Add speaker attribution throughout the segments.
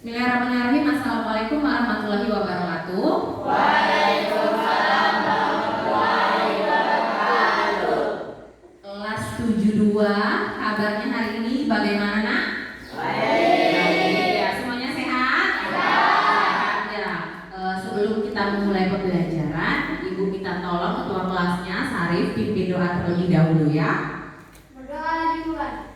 Speaker 1: Bismillahirrahmanirrahim. Assalamualaikum warahmatullahi wabarakatuh.
Speaker 2: Waalaikumsalam warahmatullahi wabarakatuh.
Speaker 1: Kelas 72, kabarnya hari ini bagaimana, Nak?
Speaker 2: Baik.
Speaker 1: Ya, semuanya sehat? Sehat. Ya. Sebelum kita memulai pembelajaran, Ibu minta tolong ketua kelasnya Sarif pimpin doa terlebih dahulu ya.
Speaker 2: Berdoa dimulai.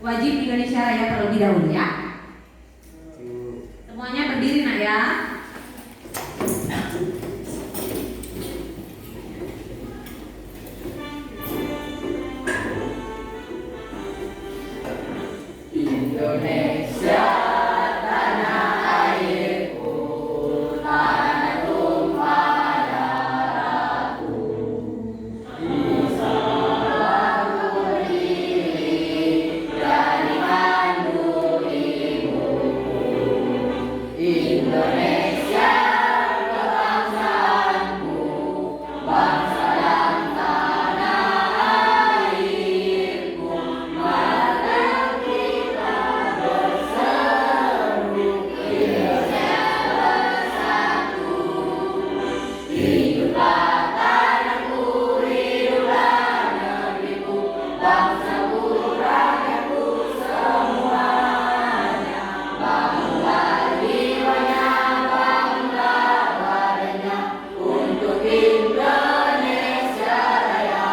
Speaker 1: Wajib Indonesia Raya terlebih dahulu ya. Semuanya berdiri nak ya.
Speaker 2: Indonesia tanah airku, tanah tumpah darahku, bisa aku diri dari kandung ibuku. Indonesia kebangsaanku, bangsa dan tanah airku, maka kita berseru, Indonesia bersatu. Hiduplah tanahku, hiduplah negeriku, bangsaku, rakyatku semuanya. Bangunlah jiwanya, bangunlah badannya untuk Indonesia Raya.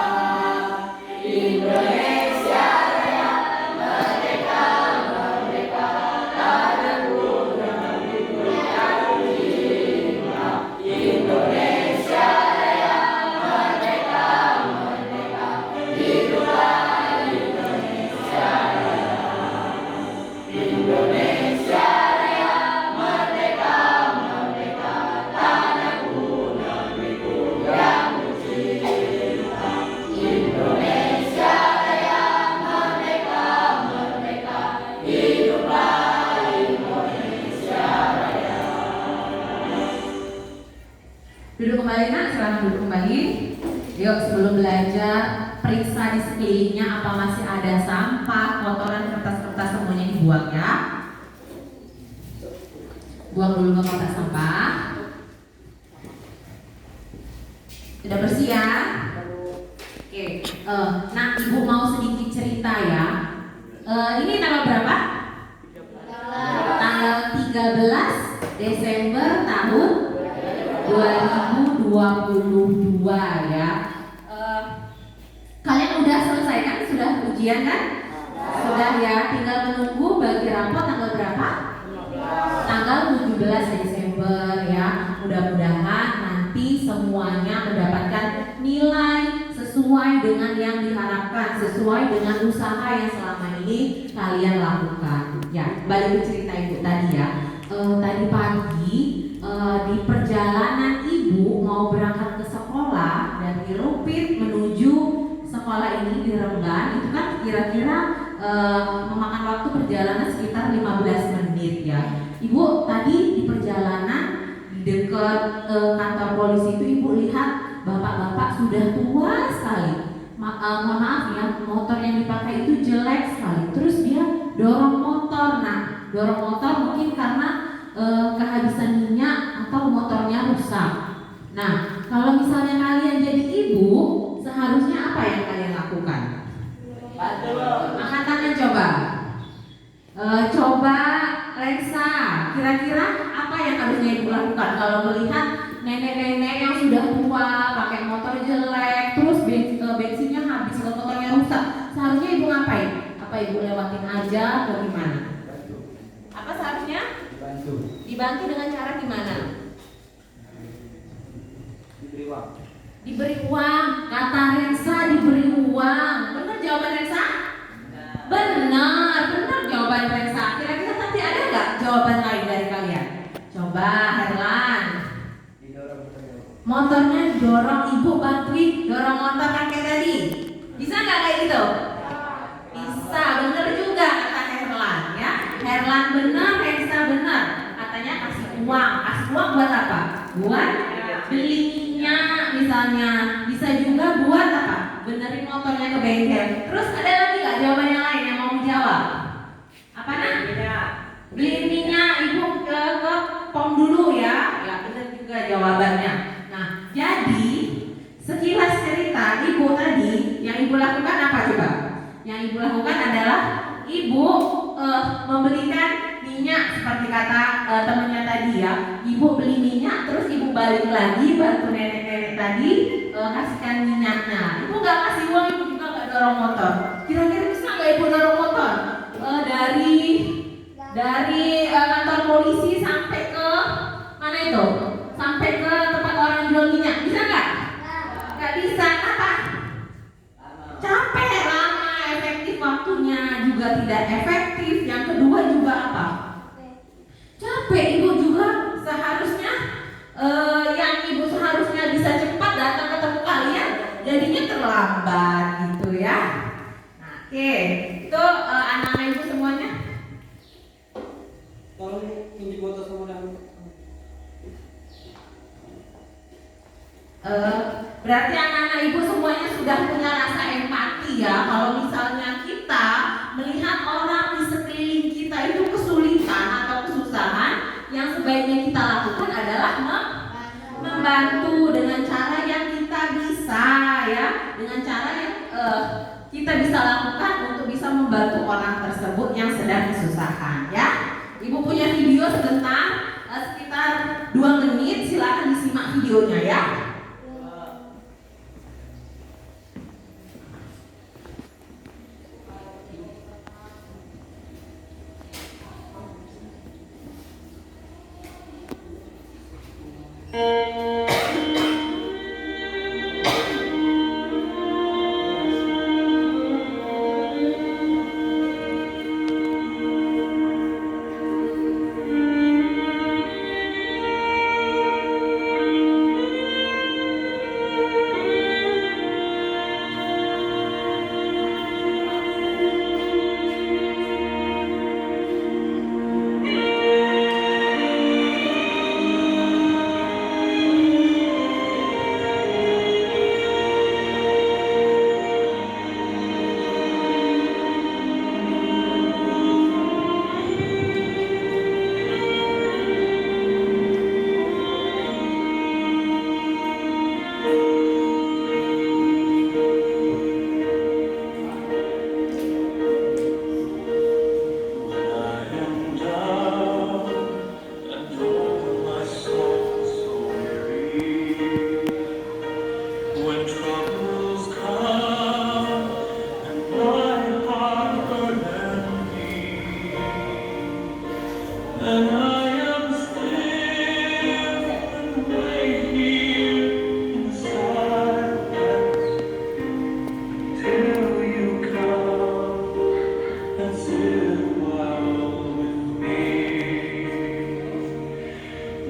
Speaker 2: Indonesia Raya, merdeka, merdeka, tanahku, negeriku yang cinta. Indonesia Raya, merdeka, merdeka, hiduplah Indonesia Raya. Indonesia Raya, merdeka, merdeka, tanahku, negeriku yang cinta. Indonesia Raya, merdeka, merdeka, hiduplah Indonesia Raya.
Speaker 1: Duduk kembali nak, silahkan duduk kembali. Yuk sebelum belajar periksa di sekelilingnya apa masih ada sampah, kotoran, kertas-kertas semuanya dibuang ya. Buang dulu ke kotak sampah. Sudah bersih ya? Oke. Nah ibu mau sedikit cerita ya. Ini tanggal berapa? Tanggal 13 Desember tahun 2022 ya. Kalian udah selesai kan? Sudah ujian kan? Sudah ya, tinggal menunggu bagi rapot tanggal berapa? Tanggal 17 Desember ya. Mudah-mudahan nanti semuanya mendapatkan nilai sesuai dengan yang diharapkan, sesuai dengan usaha yang selama ini kalian lakukan. Ya, balik ke cerita ibu tadi ya. Tadi pagi di perjalanan ibu mau berangkat ke sekolah dari Rupit menuju sekolah ini di Rembang itu kan kira-kira memakan waktu perjalanan sekitar 15 menit ya. Ibu tadi di perjalanan di dekat kantor polisi itu ibu lihat bapak-bapak sudah tua sekali. Mohon maaf ya, motor yang dipakai itu jelek sekali. Terus dia dorong motor. Nah, dorong motor mungkin karena kehabisan minyak atau motornya rusak. Nah, kalau misalnya kalian jadi ibu, seharusnya apa yang kalian lakukan? Angkat tangan coba. Coba Lexa, kira-kira apa yang harusnya ibu lakukan kalau melihat nenek-nenek yang sudah tua pakai motor jelek, terus bensinnya habis, motornya rusak, seharusnya ibu ngapain? Apa ibu lewatin aja atau gimana? Apa seharusnya? Dibantu dengan cara gimana? Diberi uang. Kata Rensa diberi uang. Benar jawaban Rensa? Benar jawaban Rensa. Kira-kira nanti ada nggak jawaban lain dari kalian? Coba Herlan. Motornya didorong, ibu bantuin dorong motor kakek tadi. Bisa nggak kayak gitu? Bisa, bener juga kata Herlan ya. Herlan benar, Rensa benar. Katanya kasih uang buat apa? Buat beli minyak misalnya. Bisa juga buat apa? Benerin motornya ke bengkel. Terus ada lagi nggak jawaban yang lain yang mau dijawab? Apa nak? Beli minyak, ibu ke pom dulu ya. Ya bener juga jawabannya. Nah, jadi sekilas cerita ibu tadi yang ibu lakukan apa coba? Yang ibu lakukan adalah ibu membelikan minyak seperti kata temannya tadi ya. Ibu beli minyak, terus ibu balik lagi bantu nenek-nenek tadi kasihkan minyaknya. Ibu nggak kasih uang, ibu juga nggak dorong motor. Kira-kira bisa nggak ibu dorong motor dari kantor polisi sampai ke mana itu? Sampai ke tempat orang jual minyak, bisa nggak? Nggak bisa. Apa? Capek, lama, efektif waktunya juga tidak efektif. Yang kedua juga apa? Capek. Ibu juga seharusnya yang ibu seharusnya bisa cepat datang ketemu kalian, jadinya terlambat gitu ya. Nah, oke, itu anak-anak ibu semuanya.
Speaker 3: Tolong pinjam motor sama
Speaker 1: Berarti anak-anak ibu semuanya sudah punya rasa empati ya. Kalau misalnya kita melihat orang di sekeliling kita itu kesulitan atau kesusahan, yang sebaiknya kita lakukan adalah membantu dengan cara yang kita bisa ya, dengan cara yang kita bisa lakukan untuk bisa membantu orang tersebut yang sedang kesusahan ya. Ibu punya video sebentar sekitar 2 menit, silakan disimak videonya ya.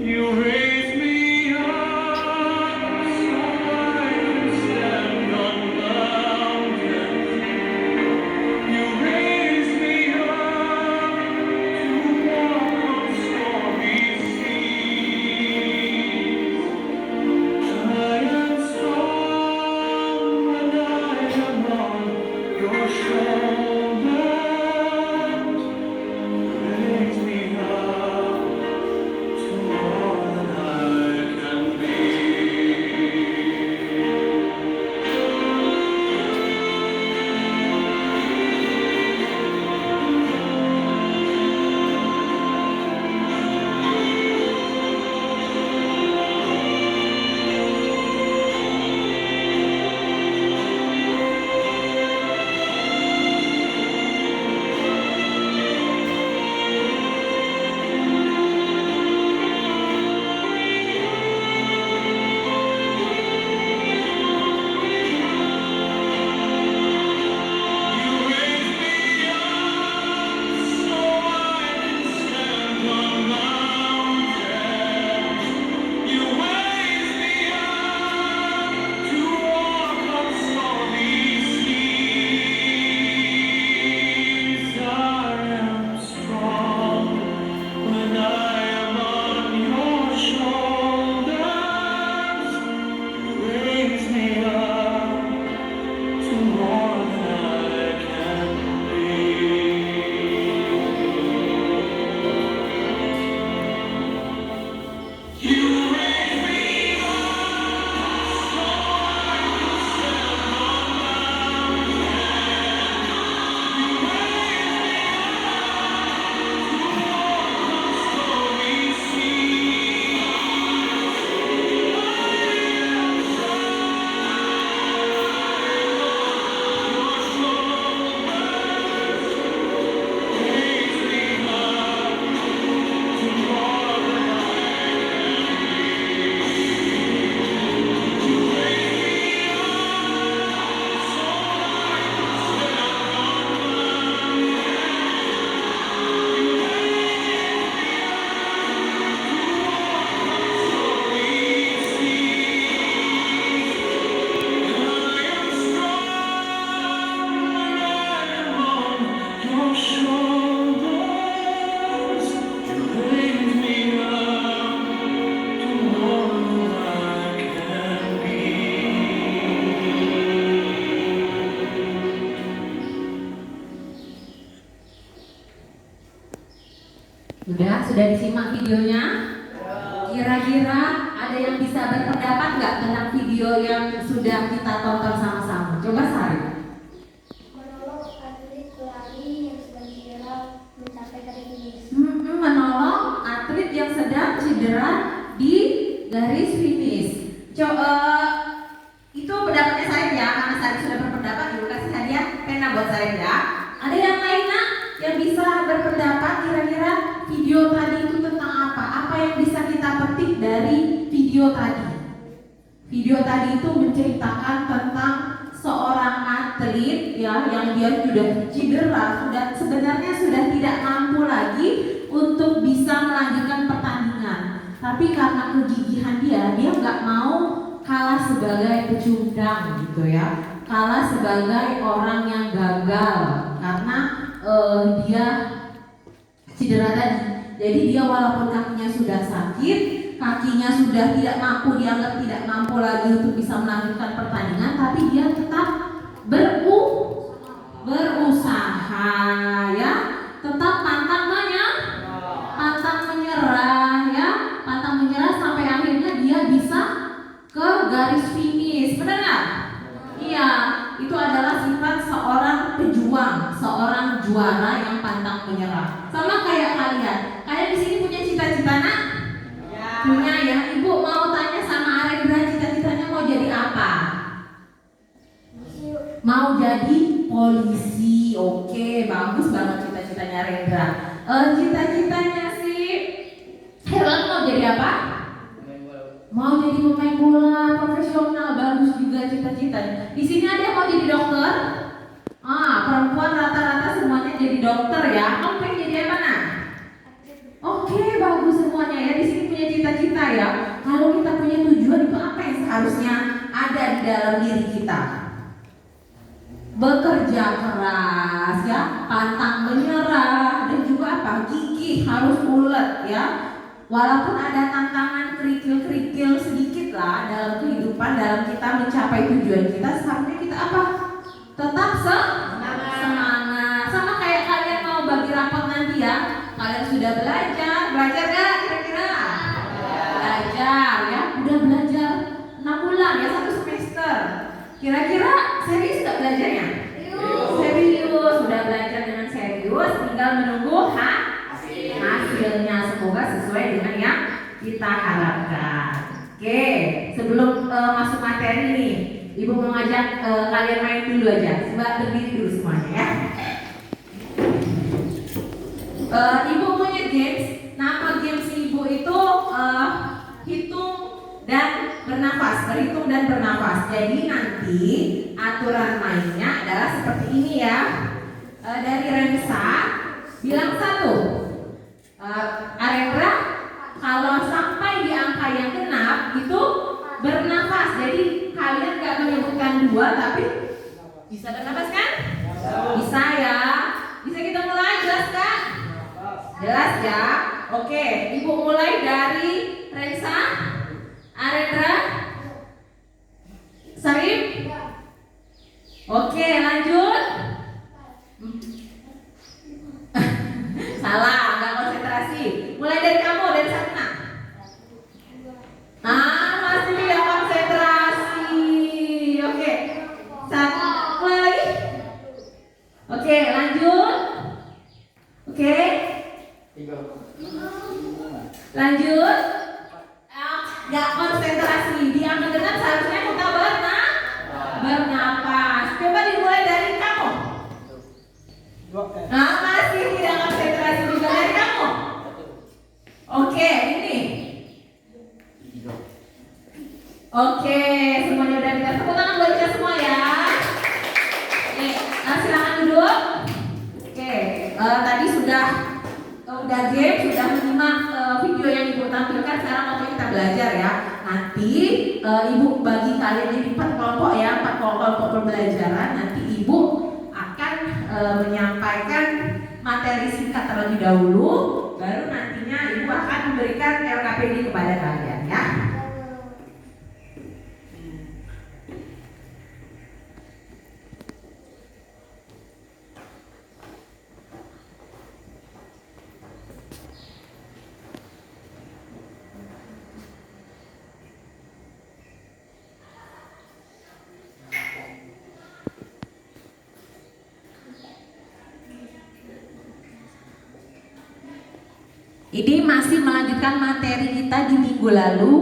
Speaker 2: You raise me up so I can stand.
Speaker 1: Sudah disimak videonya? Kira-kira ada yang bisa berpendapat nggak tentang video yang sudah kita tonton sama-sama? Coba Sari.
Speaker 2: Menolong atlet pelari yang sedang cedera mencapai garis finish.
Speaker 1: Menolong atlet yang sedang cedera di garis finish. Itu pendapatnya Sarip ya, karena Sarip sudah berpendapat, ibu kasih hadiah pena buat Sarip ya. Ada yang lainnya yang bisa berpendapat kira-kira video tadi itu tentang apa? Apa yang bisa kita petik dari video tadi? Video tadi itu menceritakan tentang seorang atlet ya, yang dia sudah cedera, sebenarnya sudah tidak mampu lagi untuk bisa melanjutkan pertandingan. Tapi karena kegigihan dia nggak mau kalah sebagai pecundang gitu ya, kalah sebagai orang yang gagal karena dia cedera tadi. Jadi dia walaupun kakinya sudah sakit, kakinya sudah tidak mampu, dianggap tidak mampu lagi untuk bisa melanjutkan pertandingan, tapi dia tetap berusaha ya, tetap pantang menyerah ya, pantang menyerah sampai akhirnya dia bisa ke garis finish. Benar nggak? Iya, itu adalah sifat seorang pejuang, seorang juara yang pantang menyerah. Sama kayak kalian. Kalian di sini punya cita-cita nak? Ya. Punya ya. Ibu mau tanya sama Arendra, cita-citanya mau jadi apa? Mau jadi polisi. Oke, bagus banget cita-citanya Arendra. Cita-citanya si Herlan mau jadi apa? Mau jadi pemain bola profesional, bagus juga cita-citanya. Di sini ada yang mau jadi dokter? Perempuan rata-rata semuanya jadi dokter ya. Kamu pengen jadi apa nak? Oke, bagus semuanya ya. Di sini punya cita-cita ya. Kalau kita punya tujuan itu apa yang seharusnya ada di dalam diri kita? Bekerja keras ya, pantang menyerah, dan juga apa? Gigih, harus ulet ya. Walaupun ada tantangan kerikil-kerikil sedikit lah dalam kehidupan, dalam kita mencapai tujuan kita, seharusnya kita apa? Tetap semangat. Sama kayak kalian mau bagi rapot nanti ya. Kalian sudah belajar gak kira-kira? Belajar ya, udah belajar 6 bulan ya, 1 semester. Kira-kira serius gak belajarnya? Serius, sudah belajar dengan serius, tinggal menunggu hasilnya. Semoga sesuai dengan yang kita harapkan. Oke, sebelum masuk materi nih, Ibu mau ngajak kalian main dulu aja. Coba berdiri dulu semuanya ya. Ibu punya games. Nama games Ibu itu hitung dan bernafas, berhitung dan bernafas. Jadi nanti aturan mainnya adalah seperti ini ya. Dari Remsa bilang 1. Arendra, kalau sampai di angka yang genap itu bernafas. Jadi kalian gak menyebutkan 2, tapi bisa bernafas kan? Bisa ya. Bisa kita mulai, jelas kan? Jelas ya. Oke, Ibu mulai dari Rensa, Arendra, Sarip. Oke, lanjut. Salah, nggak konsentrasi. Mulai dari kamu, dari Satna. Masih tidak konsentrasi. Oke, Satna, mulai lagi. Oke, lanjut. Oke, lanjut. Nggak konsentrasi. Di angka genap seharusnya kita bernapas. Coba dimulai dari kamu. Masih tidak konsentrasi juga dari kamu. Oke, ini. Oke, semuanya udah kita tepuk tangan buat kita semua ya. Oke, silakan duduk. Oke, tadi sudah game, sudah menyimak video yang Ibu tampilkan. Sekarang waktu kita belajar ya. Nanti Ibu bagi kalian jadi 4 kelompok ya, 4 kelompok pembelajaran. Nanti Ibu akan menyampaikan materi singkat terlebih dahulu, baru nantinya Ibu akan memberikan LKPD kepada kalian ya. Ini masih melanjutkan materi kita di minggu lalu,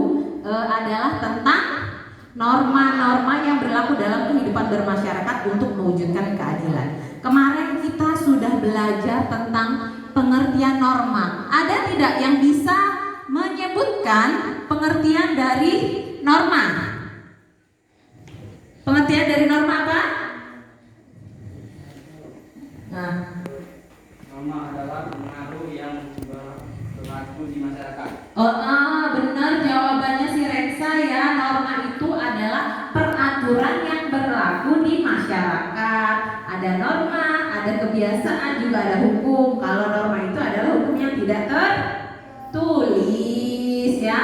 Speaker 1: adalah tentang norma-norma yang berlaku dalam kehidupan bermasyarakat untuk mewujudkan keadilan. Kemarin kita sudah belajar tentang pengertian norma. Ada tidak yang bisa menyebutkan pengertian dari norma? Pengertian dari norma apa? Nah,
Speaker 3: Norma adalah pengaruh yang berlaku di masyarakat.
Speaker 1: Benar jawabannya si Reksa ya. Norma itu adalah peraturan yang berlaku di masyarakat. Ada norma, ada kebiasaan, juga ada hukum. Kalau norma itu adalah hukum yang tidak tertulis ya.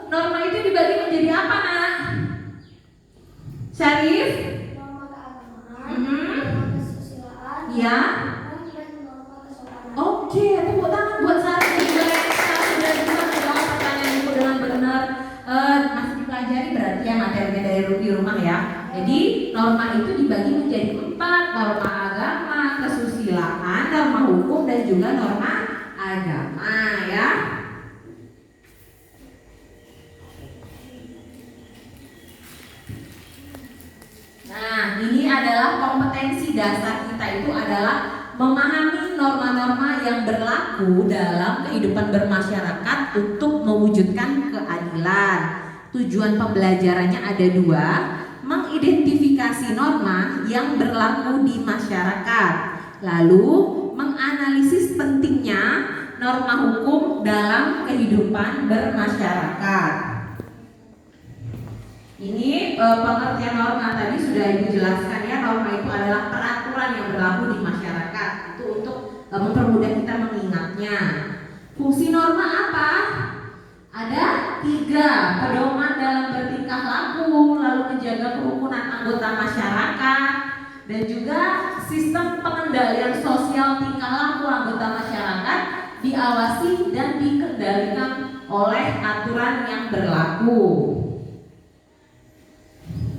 Speaker 1: Norma itu dibagi menjadi apa, Nak? Syarif?
Speaker 2: Norma keagamaan,
Speaker 1: Mhm.
Speaker 2: norma kesusilaan,
Speaker 1: Ya.
Speaker 2: dan norma kesopanan.
Speaker 1: Oke, tepuk tangan buat saya juga Reksa sudah bisa menjawab pertanyaan ibu dengan benar. Masih dipelajari berarti ya materinya dari di rumah ya. Jadi norma itu dibagi menjadi 4: norma agama, kesusilaan, norma hukum, dan juga norma agama ya. Nah, ini adalah kompetensi dasar kita, itu adalah memahami norma-norma yang berlaku dalam kehidupan bermasyarakat untuk mewujudkan keadilan. Tujuan pembelajarannya ada 2: mengidentifikasi norma yang berlaku di masyarakat, lalu menganalisis pentingnya norma hukum dalam kehidupan bermasyarakat. Ini pengertian norma tadi sudah Ibu jelaskan ya. Norma itu adalah peraturan yang berlaku di masyarakat. Itu untuk mempermudah kita mengingatnya. Fungsi norma apa? Ada 3: pedoman dalam bertingkah laku, lalu menjaga kerukunan anggota masyarakat, dan juga sistem pengendalian sosial tingkah laku anggota masyarakat diawasi dan dikendalikan oleh aturan yang berlaku.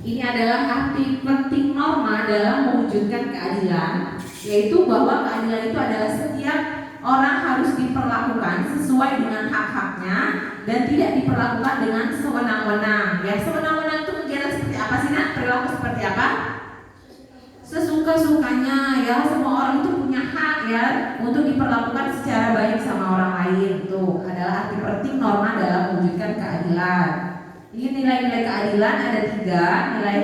Speaker 1: Ini adalah arti penting norma dalam mewujudkan keadilan, yaitu bahwa keadilan itu adalah setiap orang harus diperlakukan sesuai dengan hak-haknya dan tidak diperlakukan dengan sewenang-wenang. Ya, sewenang-wenang itu menjadi seperti apa sih, Nak? Perilaku seperti apa? Sesuka-sukanya ya. Semua orang itu punya hak ya untuk diperlakukan secara baik sama orang lain. Itu adalah arti penting norma dalam mewujudkan keadilan. Ini nilai-nilai keadilan ada 3: nilai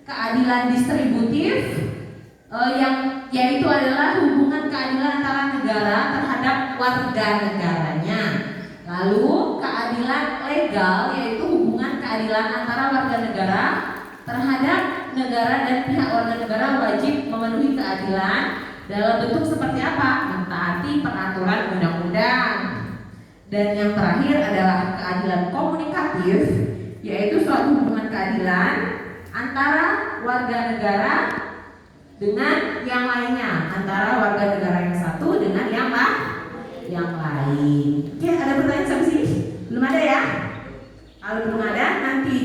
Speaker 1: keadilan distributif, yang yaitu adalah hubungan keadilan antara negara terhadap warga negaranya. Lalu keadilan legal, yaitu hubungan keadilan antara warga negara terhadap negara, dan pihak warga negara wajib memenuhi keadilan dalam bentuk seperti apa? Mentaati peraturan undang-undang. Dan yang terakhir adalah keadilan komunikatif, yaitu suatu hubungan keadilan antara warga negara dengan yang lainnya, antara warga negara yang satu dengan yang lain. Oke, ada pertanyaan sampai sini? Belum ada ya? Kalau belum ada nanti.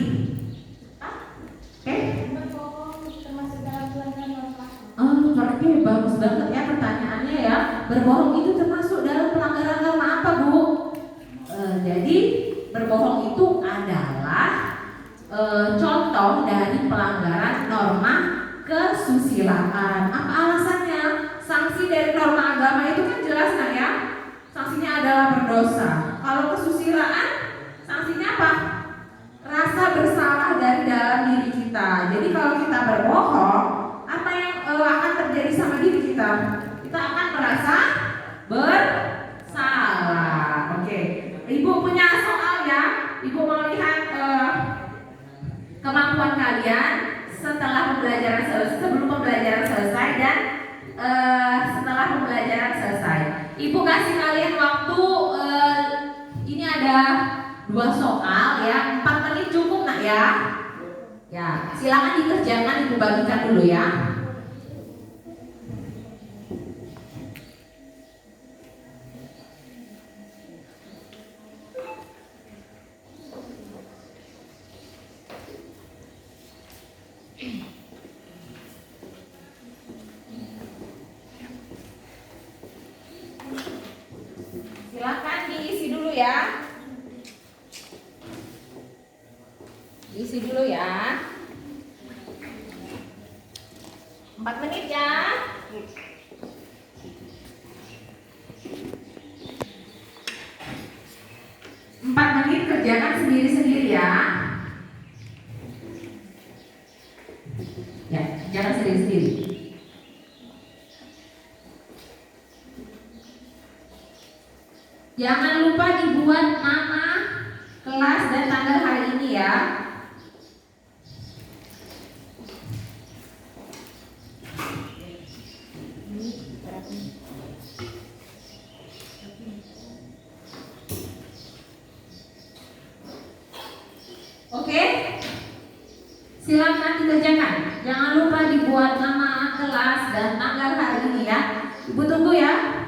Speaker 1: Oke?
Speaker 2: Berbohong termasuk dalam pelanggaran norma.
Speaker 1: Oke, bagus banget ya pertanyaannya ya. Berbohong itu termasuk dalam pelanggaran norma apa, Bu? Jadi berbohong itu adalah contoh dari pelanggaran norma kesusilaan. Apa alasannya? Sanksi dari norma agama itu kan jelas kan ya? Sanksinya adalah berdosa. Kalau kesusilaan, sanksinya apa? Rasa bersalah dari dalam diri kita. Jadi kalau kita berbohong, apa yang akan terjadi sama diri kita? Kita akan merasa bersalah. Oke. Ibu punya soal ya. Ibu mau lihat kemampuan kalian setelah pembelajaran selesai, sebelum pembelajaran selesai, dan setelah pembelajaran selesai. Ibu kasih kalian waktu, ini ada 2 soal ya, 4 menit cukup, Nak ya. Ya, silakan dikerjakan, Ibu bagikan dulu ya. ya. Isi dulu ya. 4 menit ya. 4 menit kerjakan sendiri-sendiri ya. Ya, kerjakan sendiri-sendiri. Jangan lupa dibuat nama, kelas, dan tanggal hari ini ya. Oke? Silakan dikerjakan. Jangan lupa dibuat nama, kelas, dan tanggal hari ini ya. Ibu tunggu ya.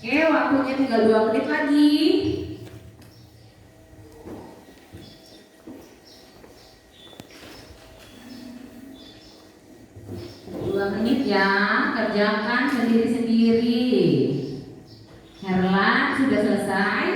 Speaker 1: Oke, waktunya tinggal 2 menit lagi. Ya, kerjakan sendiri-sendiri. Herlan sudah selesai.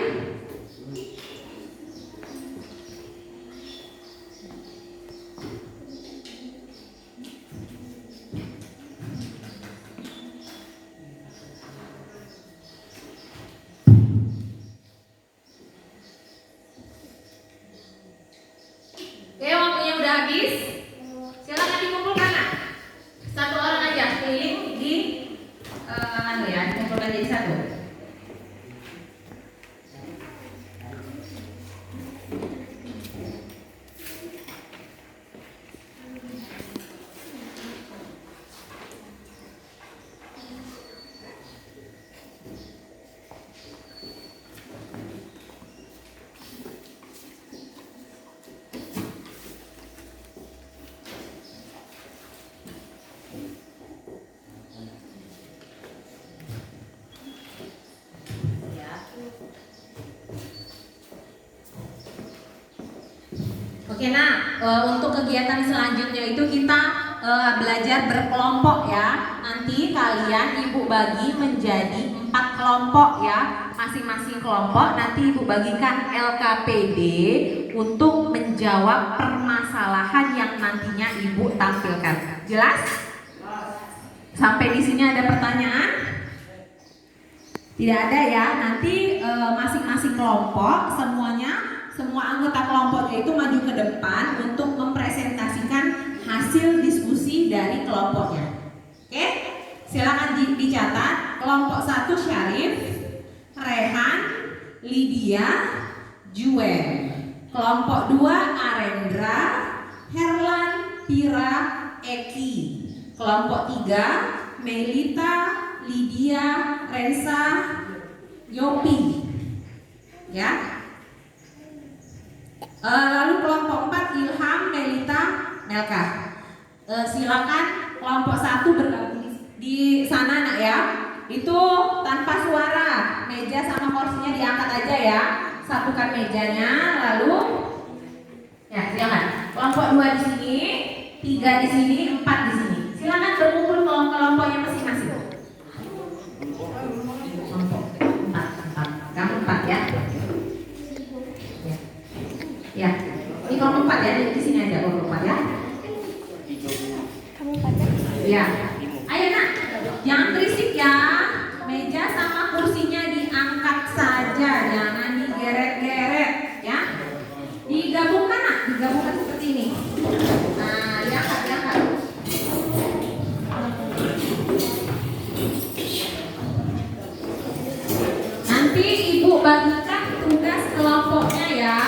Speaker 1: Oke, waktunya udah habis. Silakan dikumpulkan. Satu orang aja keliling di dikumpulkan jadi satu. Oke, nah untuk kegiatan selanjutnya itu kita belajar berkelompok ya. Nanti kalian ibu bagi menjadi 4 kelompok ya. Masing-masing kelompok nanti ibu bagikan LKPD untuk menjawab permasalahan yang nantinya ibu tampilkan. Jelas? Sampai di sini ada pertanyaan? Tidak ada ya. Nanti masing-masing kelompok semua anggota kelompoknya itu maju ke depan untuk mempresentasikan hasil diskusi dari kelompoknya. Oke? Silakan dicatat. Kelompok 1 Syarif, Rehan, Lydia, Juen. Kelompok 2 Arendra, Herlan, Tira, Eki. Kelompok 3 Melita, Lydia, Rensa, Yopi. Ya. Lalu kelompok 4 Ilham, Melita, Melka. Silakan kelompok 1 bergabung di sana nak ya. Itu tanpa suara, meja sama kursinya diangkat aja ya. Satukan mejanya, lalu ya silakan. Kelompok 2 di sini, 3 di sini, 4 di sini. Silakan berkumpul kelompoknya masing-masing. Kelompok 4. Kamu 4 ya. Ya, ini kelompok 4 ya, di sini aja kelompok 4 ya.
Speaker 2: Kamu pada?
Speaker 1: Ya, ayo nak, jangan berisik ya. Meja sama kursinya diangkat saja, jangan digeret-geret ya. Digabungkan nak, digabungkan seperti ini. Nah, diangkat. Nanti ibu bagikan tugas kelompoknya ya.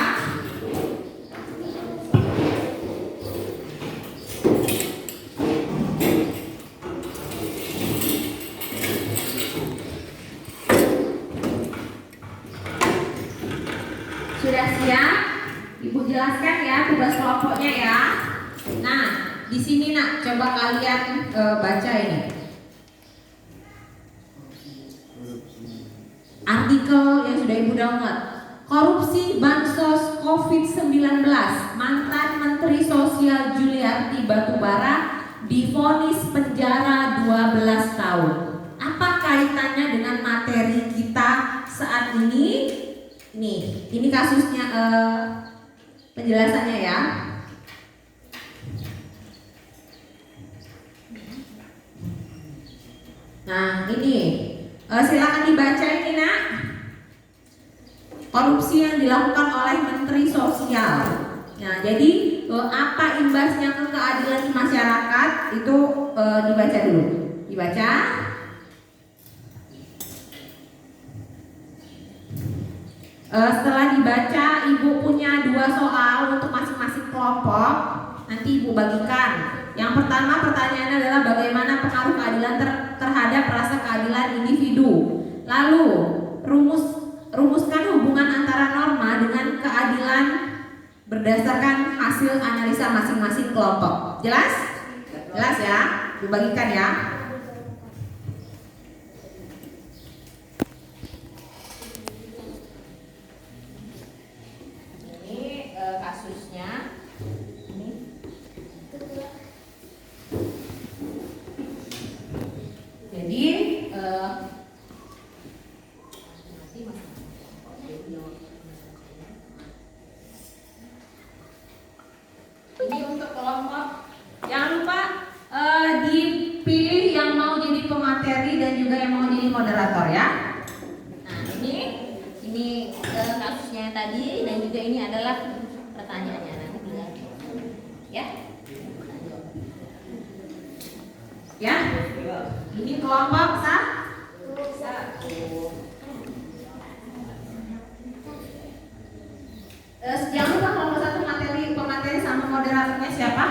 Speaker 1: Sudah siap? Ibu jelaskan ya tugas kelompoknya ya. Nah, di sini nak, coba kalian baca ini. artikel yang sudah Ibu download. Korupsi bansos COVID-19, mantan Menteri Sosial Juliarti Batubara divonis penjara 12 tahun. Apa kaitannya dengan materi kita saat ini? Ini kasusnya, penjelasannya ya. Nah ini silakan dibaca ini nak. Korupsi yang dilakukan oleh Menteri Sosial. Nah jadi apa imbasnya ke keadilan di masyarakat itu dibaca dulu. Dibaca. Setelah dibaca, Ibu punya 2 soal untuk masing-masing kelompok. Nanti Ibu bagikan. Yang pertama pertanyaannya adalah bagaimana pengaruh keadilan terhadap rasa keadilan individu. Lalu rumuskan hubungan antara norma dengan keadilan berdasarkan hasil analisa masing-masing kelompok. Jelas? Jelas ya? Dibagikan ya. Ini kasusnya. Jadi ini untuk kelompok. Jangan lupa dipilih yang mau jadi pemateri dan juga yang mau jadi moderator ya. Nah ini kasusnya tadi dan juga ini adalah pertanyaannya nanti tinggal ya. Ya, ini kelompok satu. Jangan lupa kelompok 1 pemateri sama moderatornya siapa?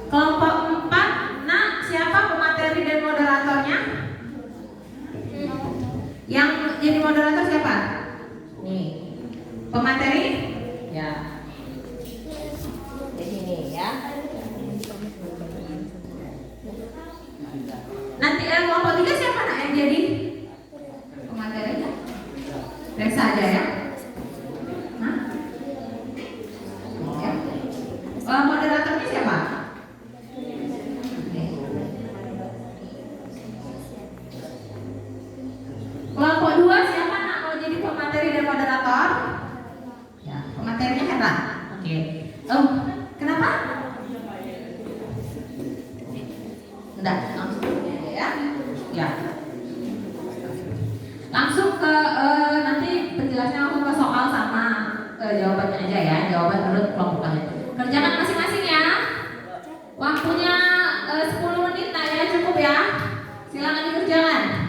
Speaker 1: Kelompok 4, nah siapa pemateri dan moderatornya? Yang jadi moderator siapa? Nih, pemateri? Ya. Di sini ya. Nanti kelompok 3 siapa nak yang jadi pematerinya? Resa aja ya. Hah? Ya. Moderatornya siapa? Kelompok 2 siapa nak mau jadi pemateri dan moderator? Ya, pematerinya Hera. Oke. Kenapa? Enggak, langsung aja ya. Ya. Langsung ke nanti penjelasannya langsung ke soal sama jawabannya aja ya. Jawaban menurut kelompoknya. Kerjakan masing-masing ya. Waktunya 10 menit nah ya, cukup ya. Silakan dikerjakan.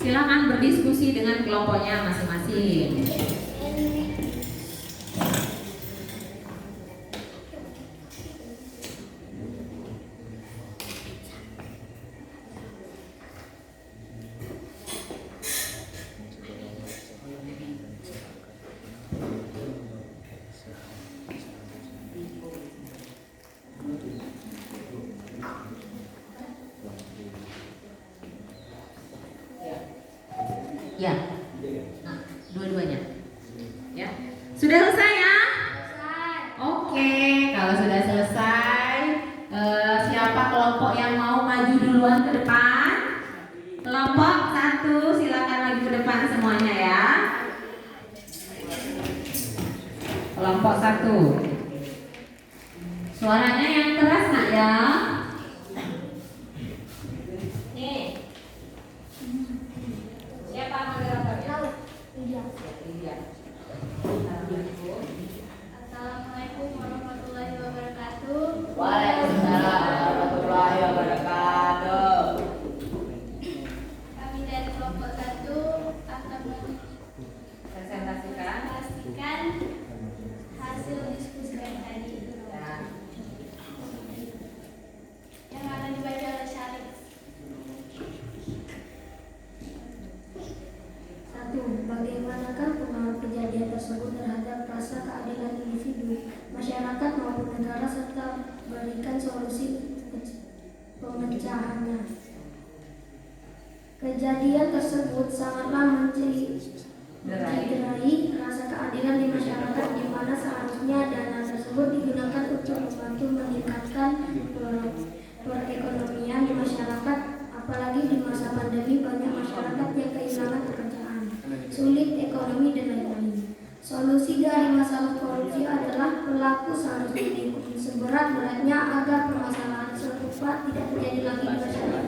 Speaker 1: Silakan berdiskusi dengan kelompoknya masing-masing. Ya, nah, dua-duanya. Ya, sudah selesai ya? Oke, kalau sudah selesai, siapa kelompok yang mau maju duluan ke depan? Kelompok 1, silakan maju ke depan semuanya ya. Kelompok 1. Suaranya yang keras nak ya. Nih. Siapa moderator?
Speaker 2: memberikan solusi pemecahannya. Kejadian tersebut sangatlah mencederai rasa keadilan di masyarakat, di mana seharusnya dana tersebut digunakan untuk membantu meningkatkan perekonomian di masyarakat. Apalagi di masa pandemi banyak masyarakat yang kehilangan pekerjaan, sulit ekonomi dan lain-lain. Solusi dari masalah korupsi adalah pelaku seharusnya dihukum seberat-beratnya agar permasalahan serupa tidak terjadi lagi di masyarakat.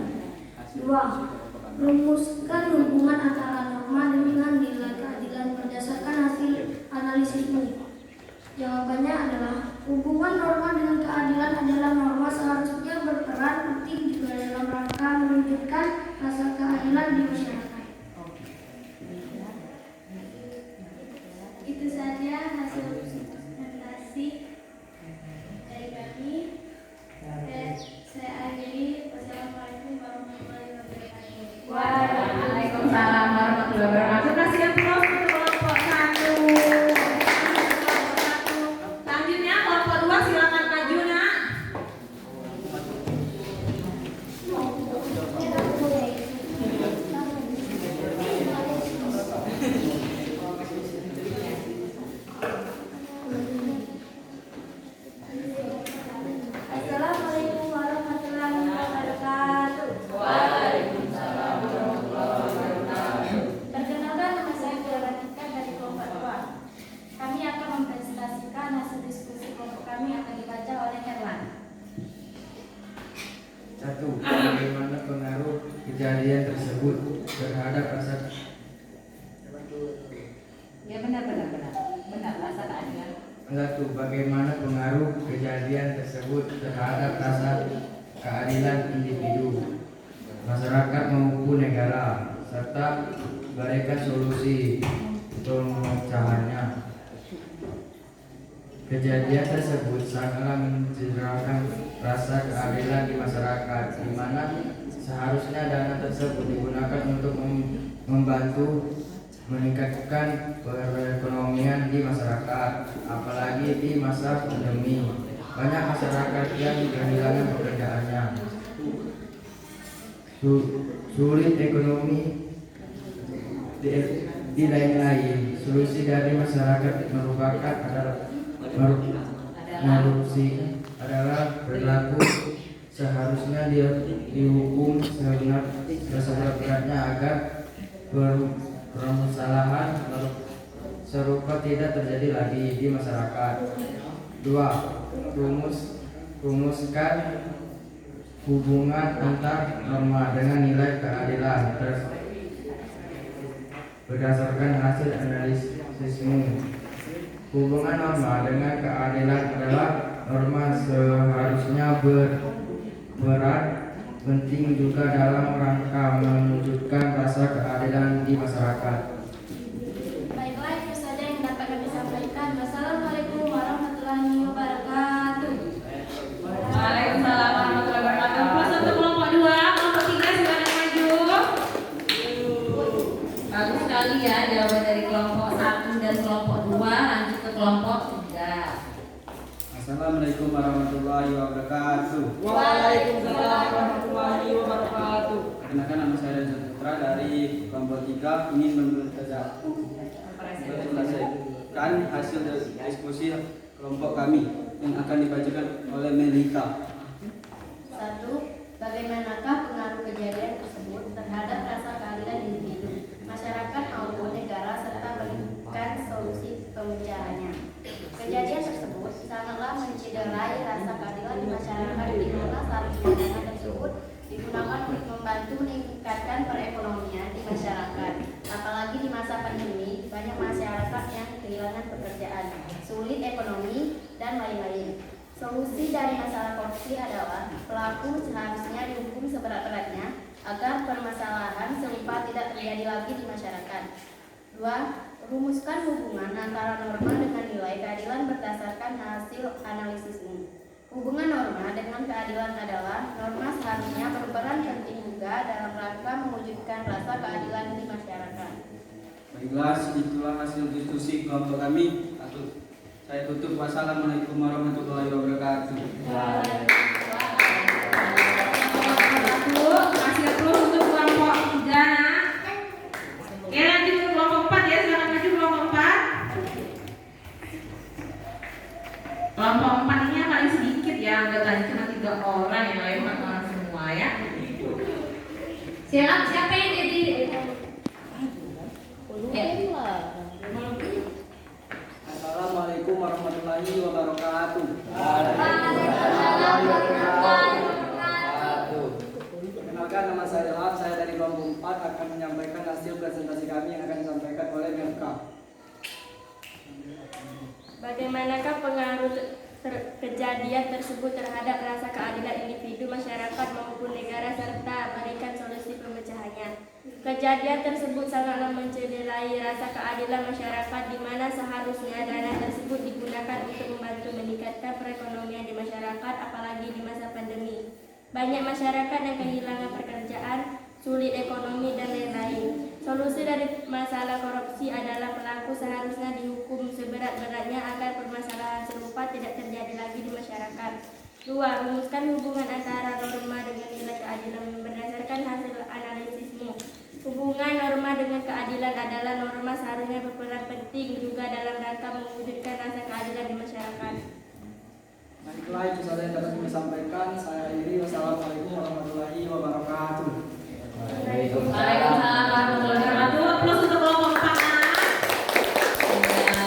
Speaker 2: 2. Rumuskan hubungan antara norma dengan nilai keadilan berdasarkan hasil analisismu. Jawabannya adalah hubungan norma dengan keadilan adalah norma seharusnya berperan penting juga dalam rangka mewujudkan rasa keadilan di masyarakat. Itu saja hasil presentasi dari kami. Saya akhiri. Wassalamualaikum warahmatullahi wabarakatuh.
Speaker 1: Waalaikumsalam warahmatullahi wabarakatuh. Kasih aplaus untuk kelompok 1. Selanjutnya kelompok 2 silakan maju nak.
Speaker 2: Assalamualaikum warahmatullahi wabarakatuh.
Speaker 1: Waalaikumsalam warahmatullahi wabarakatuh.
Speaker 2: Perkenalkan, nama saya Fiaratika dari kelompok 2. Kami akan mempresentasikan hasil diskusi kelompok kami yang akan dibaca oleh Herlan.
Speaker 4: 1. Bagaimana pengaruh kejadian tersebut terhadap rasa
Speaker 1: Ya benar rasa keadilan.
Speaker 4: 1. Bagaimana pengaruh kejadian tersebut terhadap rasa keadilan individu, masyarakat maupun negara, serta berikan solusi pemecahannya. Kejadian tersebut sangatlah mencederai rasa keadilan di masyarakat, di mana seharusnya dana tersebut digunakan untuk membantu meningkatkan perekonomian di masyarakat, apalagi di masa pandemi. Banyak masyarakat yang kehilangan pekerjaannya, sulit ekonomi di lain-lain. Solusi dari masyarakat merupakan korupsi adalah berlaku seharusnya dia dihukum seberat-beratnya agar permasalahan serupa tidak terjadi lagi di masyarakat. 2. Rumuskan hubungan antar norma dengan nilai keadilan berdasarkan hasil analisismu. Hubungan norma dengan keadilan adalah norma seharusnya berperan penting juga dalam rangka mewujudkan rasa keadilan di masyarakat.
Speaker 2: Baiklah, itu saja yang dapat kami sampaikan. Wassalamualaikum warahmatullahi wabarakatuh.
Speaker 1: Waalaikumsalam warahmatullahi wabarakatuh. Plus untuk kelompok 2, kelompok 3 silakan maju. Bagus sekali ya jawaban dari kelompok 1 dan kelompok 2. Lanjut ke kelompok 3.
Speaker 3: Assalamualaikum warahmatullahi wabarakatuh.
Speaker 5: Waalaikumsalam warahmatullahi wabarakatuh.
Speaker 3: Perkenalkan, nama saya Reza Putra dari kelompok 3 ingin mempresentasikan hasil diskusi kelompok kami yang akan dibacakan oleh Melika.
Speaker 2: 1. Bagaimanakah pengaruh kejadian tersebut terhadap rasa keadilan individu, masyarakat maupun negara, serta berikan solusi pemecahannya. Kejadian tersebut sangatlah mencederai rasa keadilan di masyarakat, di mana seharusnya dana tersebut digunakan untuk membantu meningkatkan perekonomian di masyarakat. Apalagi di masa pandemi, banyak masyarakat yang kehilangan pekerjaan, sulit ekonomi, dan lain-lain. Solusi dari masalah korupsi adalah pelaku seharusnya dihukum seberat-beratnya agar permasalahan serupa tidak terjadi lagi di masyarakat. 2. Rumuskan hubungan antara norma dengan nilai keadilan berdasarkan hasil analisismu. Hubungan norma dengan keadilan adalah norma seharusnya berperan penting juga dalam rangka mewujudkan rasa keadilan di masyarakat.
Speaker 3: Baiklah, itulah hasil diskusi kelompok kami. Saya tutup. Wassalamualaikum warahmatullahi wabarakatuh.
Speaker 1: Siapa yang jadi? Ya.
Speaker 3: Assalamualaikum warahmatullahi wabarakatuh. Perkenalkan, nama saya Ilham. Saya dari kelompok 4 akan menyampaikan hasil presentasi kami yang akan disampaikan oleh Melka.
Speaker 2: Bagaimanakah pengaruh kejadian tersebut terhadap rasa keadilan individu, masyarakat maupun negara serta berikan solusi pemecahannya? Kejadian tersebut sangatlah mencederai rasa keadilan masyarakat, di mana seharusnya dana tersebut digunakan untuk membantu meningkatkan perekonomian di masyarakat, apalagi di masa pandemi. Banyak masyarakat yang kehilangan pekerjaan, sulit ekonomi, dan lain-lain. Solusi dari masalah korupsi adalah pelaku seharusnya dihukum seberat-beratnya agar permasalahan serupa tidak terjadi lagi di masyarakat. 2. Rumuskan hubungan antara norma dengan nilai keadilan berdasarkan hasil analisismu. Hubungan norma dengan keadilan adalah norma seharusnya berperan penting juga dalam rangka mewujudkan rasa keadilan di masyarakat.
Speaker 3: Baiklah, itu saja yang dapat kami sampaikan. Saya Iri. Wassalamualaikum warahmatullahi wabarakatuh.
Speaker 1: Waalaikumsalam warahmatullahi wabarakatuh. Plus untuk kelompok 4. Ya,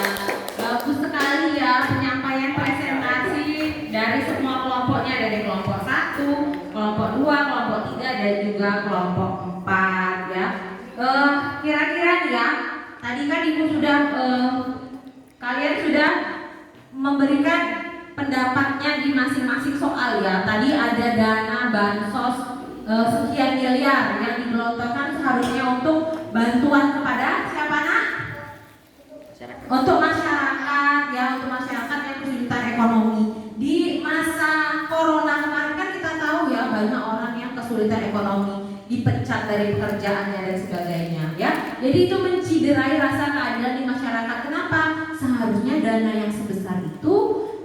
Speaker 1: bagus sekali ya penyampaian presentasi dari semua kelompoknya, dari kelompok 1, kelompok 2, kelompok 3, dan juga kelompok 4 ya. Kira-kira nih ya, tadi kan Ibu sudah kalian sudah memberikan pendapatnya di masing-masing soal ya. Tadi ada dana bansos sekian miliar yang digelontorkan seharusnya untuk bantuan kepada siapa nak? Untuk masyarakat ya, untuk masyarakat yang kesulitan ekonomi. Di masa corona kemarin kan kita tahu ya, banyak orang yang kesulitan ekonomi, dipecat dari pekerjaannya dan sebagainya ya. Jadi itu menciderai rasa keadilan di masyarakat. Kenapa? Seharusnya dana yang sebesar itu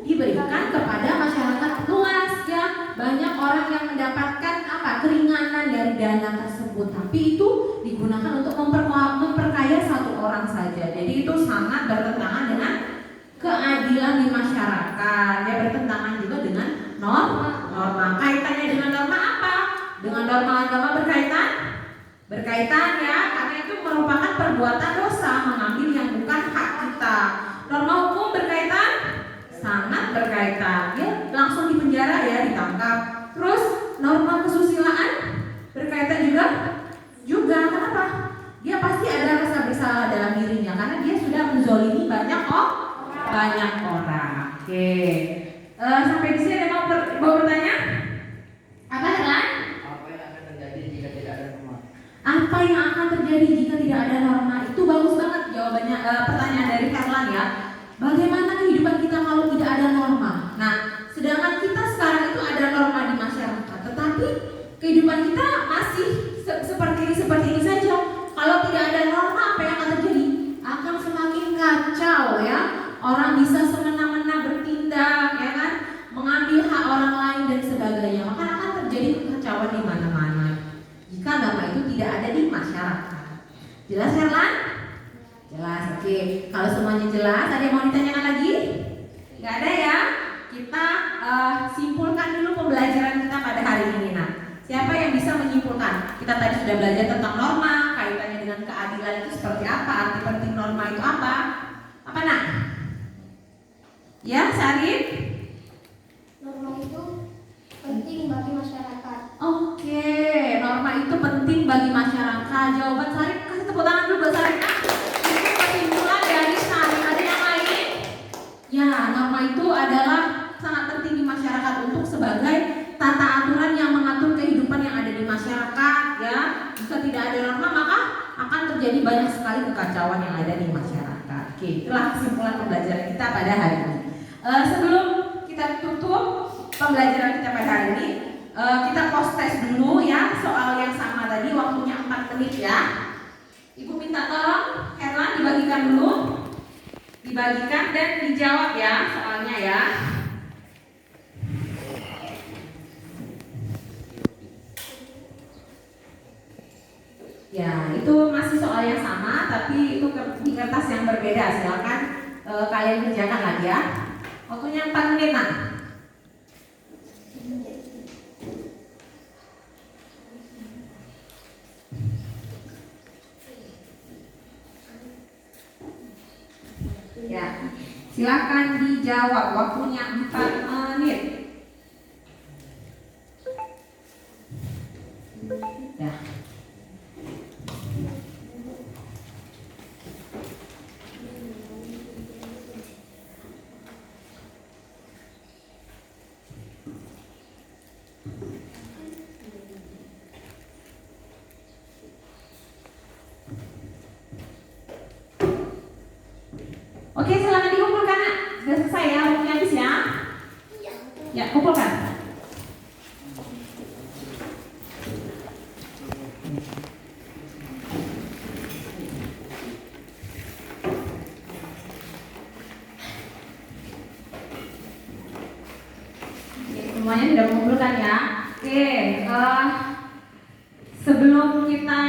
Speaker 1: diberikan kepada masyarakat luas ya. Banyak orang yang mendapatkan keringanan dari dana tersebut, tapi itu digunakan untuk memperkaya satu orang saja. Jadi itu sangat bertentangan dengan keadilan di masyarakat ya, bertentangan juga dengan norma. Kaitannya dengan norma apa? Dengan norma agama berkaitan ya, karena itu merupakan perbuatan dosa, mengambil yang bukan hak kita. Norma hukum berkaitan, sangat berkaitan ya, langsung dipenjara ya, ditangkap. Terus norma kesusilaan berkaitan juga kenapa? Dia pasti ada rasa bersalah dalam dirinya karena dia sudah menzolimi banyak orang. Oke. Sampai di sini ada mau bertanya? Apa Herlan?
Speaker 4: Apa yang akan terjadi jika tidak ada norma?
Speaker 1: Apa yang akan terjadi jika tidak ada norma? Itu bagus banget jawabannya, pertanyaan dari Herlan ya. Bagaimana kehidupan kita kalau tidak ada norma? Nah, sedangkan kita sekarang itu ada norma di masyarakat, tetapi kehidupan kita masih seperti ini saja. Kalau tidak ada norma, apa yang akan terjadi? Akan semakin kacau ya. Orang bisa semena-mena bertindak ya kan, mengambil hak orang lain dan sebagainya. Maka akan terjadi kekacauan di mana-mana jika norma itu tidak ada di masyarakat. Jelas Herlan? Jelas, oke. Kalau semuanya jelas, ada yang mau ditanyakan lagi? Gak ada ya? Kita simpulkan dulu pembelajaran kita pada hari ini. Nah, siapa yang bisa menyimpulkan? Kita tadi sudah belajar tentang norma, kaitannya dengan keadilan itu seperti apa, arti penting norma itu apa? Apa nak? Ya, Syarif?
Speaker 2: Norma itu penting bagi masyarakat.
Speaker 1: Oke, norma itu penting bagi masyarakat. Jawaban Syarif, kasih tepuk tangan dulu buat Syarif. Itu kesimpulan dari Syarif. Ada yang lain? Ya, norma itu adalah sangat penting di masyarakat untuk sebagai tata aturan yang mengatur kehidupan yang ada di masyarakat ya. Jika tidak ada norma maka akan terjadi banyak sekali kekacauan yang ada di masyarakat. Oke, itulah kesimpulan pembelajaran kita pada hari ini. Sebelum kita tutup pembelajaran kita pada hari ini, kita post test dulu ya soal yang sama tadi, waktunya 4 menit ya. Ibu minta tolong Herlan dibagikan dulu, dibagikan dan dijawab ya soalnya ya. Ya, itu masih soal yang sama, tapi itu di kertas yang berbeda. Silakan kalian kerjakan lagi ya. Waktunya 4 menit nak. Silakan dijawab, waktunya 4 menit. Ya. Oke, silakan dikumpulkan, Nak. Sudah selesai ya, waktunya habis ya. Ya, kumpulkan. Semuanya sudah mengumpulkan ya. Oke, sebelum kita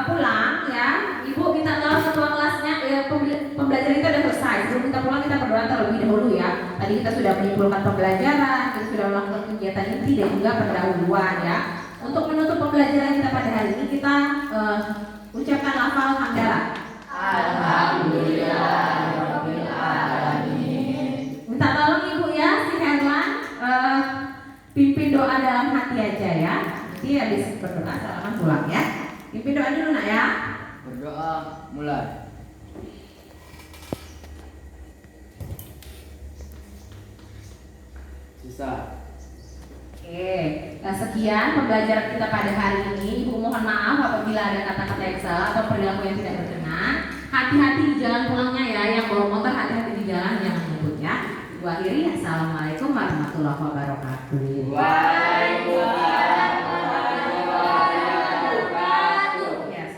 Speaker 1: pulang ya, Ibu minta tolong ketua kelasnya, pembelajaran itu sudah selesai. Sebelum kita pulang kita berdoa terlebih dahulu ya. Tadi kita sudah menyimpulkan pembelajaran, kita sudah melakukan kegiatan inti dan juga pendahuluan ya. Untuk menutup pembelajaran kita pada hari ini kita ucapkan lafal hamdalah.
Speaker 5: Alhamdulillahirabbil alamin.
Speaker 1: Minta tolong Ibu ya, si Herlan pimpin doa dalam hati aja ya. Nanti habis berdoa silakan pulang ya. Pimpin doa dulu Nak ya.
Speaker 5: Berdoa mulai. Susah.
Speaker 1: Oke, sekian pembelajaran kita pada hari ini. Ibu mohon maaf apabila ada kata-kata yang salah atau perilaku yang tidak berkenan. Hati-hati di jalan pulangnya ya. Yang bawa motor hati-hati di jalan, jangan ngebut ya. Ibu akhiri, assalamualaikum warahmatullahi wabarakatuh.